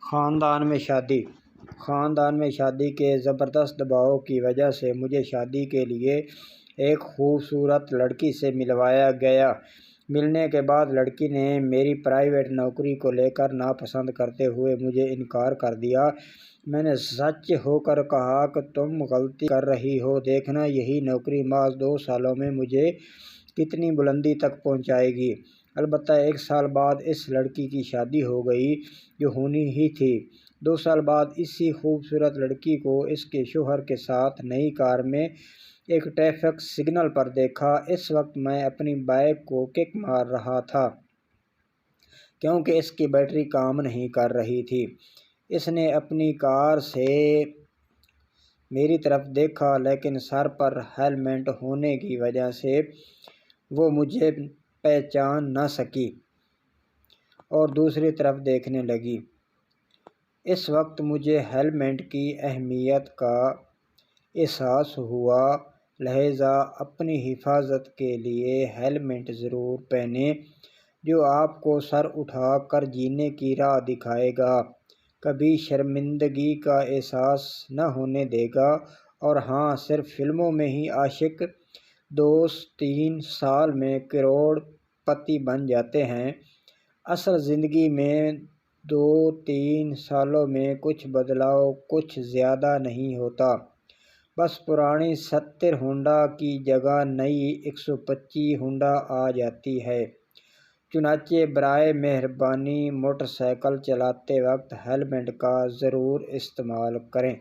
خاندان میں شادی۔ خاندان میں شادی کے زبردست دباؤ کی وجہ سے مجھے شادی کے لیے ایک خوبصورت لڑکی سے ملوایا گیا۔ ملنے کے بعد لڑکی نے میری پرائیویٹ نوکری کو لے کر ناپسند کرتے ہوئے مجھے انکار کر دیا۔ میں نے سچ ہو کر کہا کہ تم غلطی کر رہی ہو، دیکھنا یہی نوکری محض 2 سالوں میں مجھے کتنی بلندی تک پہنچائے گی۔ البتہ 1 سال بعد اس لڑکی کی شادی ہو گئی جو ہونی ہی تھی۔ 2 سال بعد اسی خوبصورت لڑکی کو اس کے شوہر کے ساتھ نئی کار میں ایک ٹریفک سگنل پر دیکھا۔ اس وقت میں اپنی بائیک کو کک مار رہا تھا کیونکہ اس کی بیٹری کام نہیں کر رہی تھی۔ اس نے اپنی کار سے میری طرف دیکھا لیکن سر پر ہیلمٹ ہونے کی وجہ سے وہ مجھے پہچان نہ سکی اور دوسری طرف دیکھنے لگی۔ اس وقت مجھے ہیلمٹ کی اہمیت کا احساس ہوا، لہٰذا اپنی حفاظت کے لیے ہیلمٹ ضرور پہنیں جو آپ کو سر اٹھا کر جینے کی راہ دکھائے گا، کبھی شرمندگی کا احساس نہ ہونے دے گا۔ اور ہاں، صرف فلموں میں ہی عاشق 2-3 سال میں کروڑ پتی بن جاتے ہیں، اصل زندگی میں 2-3 سالوں میں کچھ بدلاؤ کچھ زیادہ نہیں ہوتا، بس پرانی 70 ہونڈا کی جگہ نئی 125 ہونڈا آ جاتی ہے۔ چنانچہ برائے مہربانی موٹر سائیکل چلاتے وقت ہیلمٹ کا ضرور استعمال کریں۔